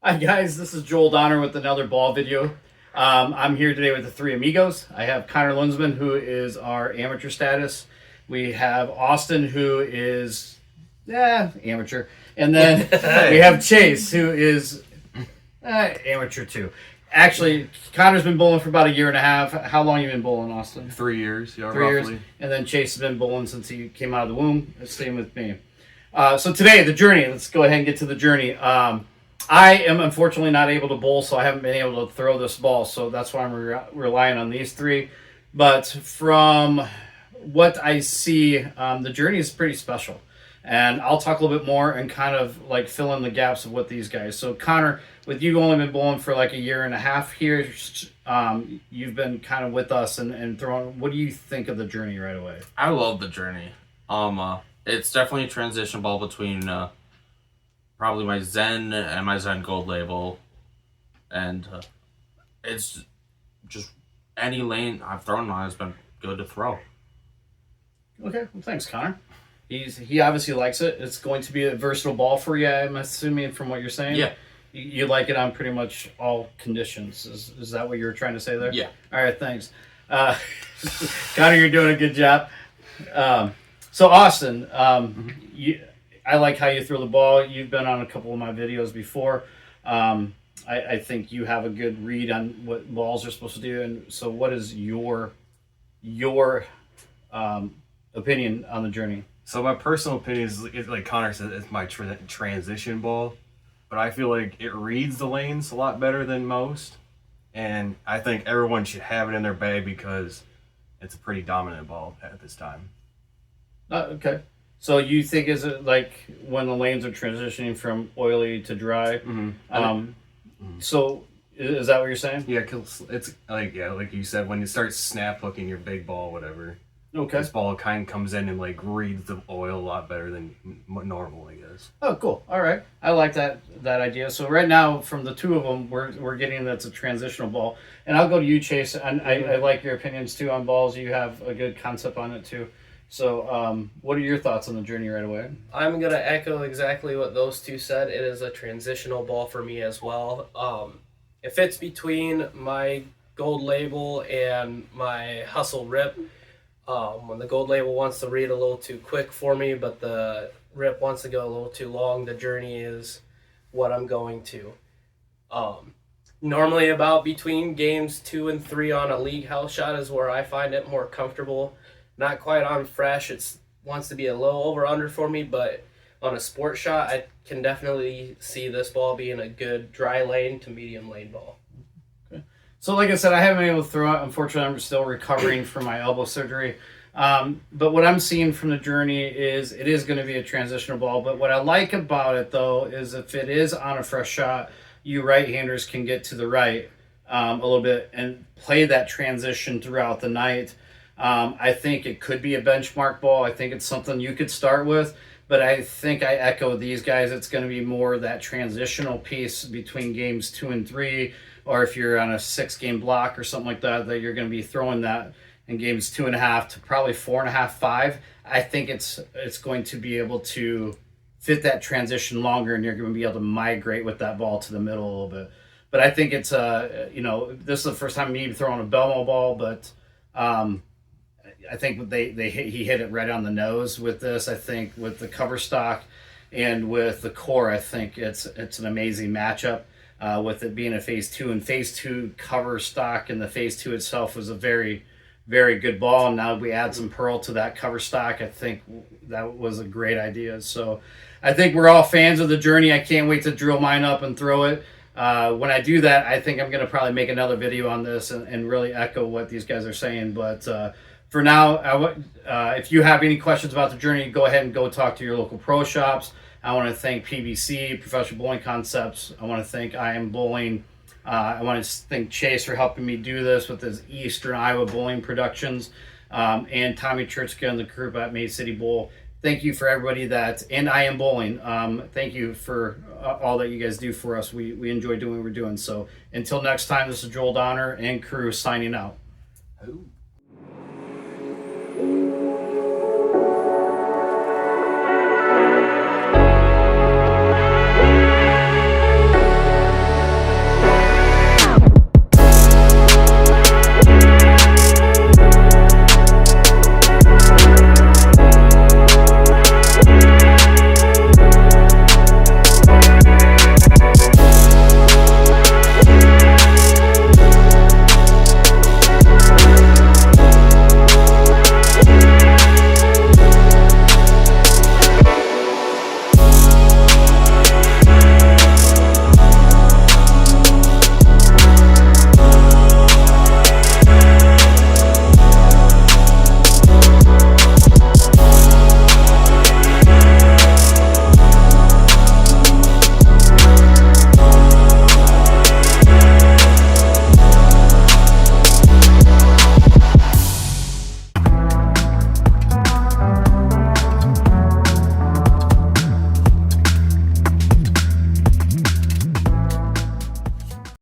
Hi guys, this is Joel Donner with another ball video. I'm here today with the three amigos. I have Connor Lunsman, who is our amateur status. We have Austin, who is amateur, and then we have Chaise, who is amateur too. Actually, Connor's been bowling for about a year and a half. How long you been bowling, Austin? 3 years, yeah, 3 years. And then Chase has been bowling since he came out of the womb. Same with me. So today, the journey. Let's go ahead and get to the journey. I am unfortunately not able to bowl, so I haven't been able to throw this ball. So that's why I'm relying on these three. But from what I see, the journey is pretty special. And I'll talk a little bit more and kind of like fill in the gaps of what these guys. So Connor, with you only been bowling for like a year and a half here, you've been kind of with us and throwing. What do you think of the journey right away? I love the journey. It's definitely a transition ball between probably my Zen and my Zen Gold label, and it's just any lane I've thrown on has been good to throw. Okay, well, thanks, Connor. He obviously likes it. It's going to be a versatile ball for you, I'm assuming, from what you're saying. Yeah. You like it on pretty much all conditions. Is that what you were trying to say there? Yeah. All right, thanks. Connor, you're doing a good job. So Austin, I like how you throw the ball. You've been on a couple of my videos before. I think you have a good read on what balls are supposed to do. And so, what is your opinion on the journey? So my personal opinion is like Connor said, it's my transition ball, but I feel like it reads the lanes a lot better than most, and I think everyone should have it in their bag because it's a pretty dominant ball at this time. Okay. So you think is it like when the lanes are transitioning from oily to dry? Mm-hmm. So is that what you're saying? Yeah, cause it's like like you said, when you start snap hooking your big ball, whatever. Okay. This ball kind of comes in and like reads the oil a lot better than normal, I guess. Oh, cool. All right. I like that idea. So right now, from the two of them, we're getting that's a transitional ball. And I'll go to you, Chase. And I like your opinions too on balls. You have a good concept on it too. So what are your thoughts on the journey right away? I'm going to echo exactly what those two said. It is a transitional ball for me as well. It fits between my gold label and my hustle rip. When the gold label wants to read a little too quick for me, but the rip wants to go a little too long, the journey is what I'm going to. Normally about between games 2 and 3 on a league house shot is where I find it more comfortable. Not quite on fresh, it wants to be a low over under for me, but on a sport shot, I can definitely see this ball being a good dry lane to medium lane ball. So like I said, I haven't been able to throw it. Unfortunately, I'm still recovering from my elbow surgery. But what I'm seeing from the journey is it is going to be a transitional ball. But what I like about it, though, is if it is on a fresh shot, you right-handers can get to the right a little bit and play that transition throughout the night. I think it could be a benchmark ball. I think it's something you could start with. But I think I echo these guys. It's going to be more that transitional piece between games 2 and 3, or if you're on a 6-game block or something like that, that you're going to be throwing that in games 2.5 to probably 4.5, 5. I think it's going to be able to fit that transition longer, and you're going to be able to migrate with that ball to the middle a little bit. But I think it's this is the first time me throwing a Belmo ball, but I think he hit it right on the nose with this. I think with the cover stock and with the core, I think it's an amazing matchup. With it being a Phaze II, and Phaze II cover stock, and the Phaze II itself was a very, very good ball. And now we add some pearl to that cover stock. I think that was a great idea. So I think we're all fans of the journey. I can't wait to drill mine up and throw it. When I do that, I think I'm going to probably make another video on this and really echo what these guys are saying. But for now, if you have any questions about the journey, go ahead and go talk to your local pro shops. I want to thank PBC, Professional Bowling Concepts. I want to thank I Am Bowling. I want to thank Chase for helping me do this with his Eastern Iowa Bowling Productions, and Tommy Churchka and the group at May City Bowl. Thank you for everybody and I Am Bowling. Thank you for all that you guys do for us. We enjoy doing what we're doing. So until next time, this is Joel Donner and crew signing out. Ooh.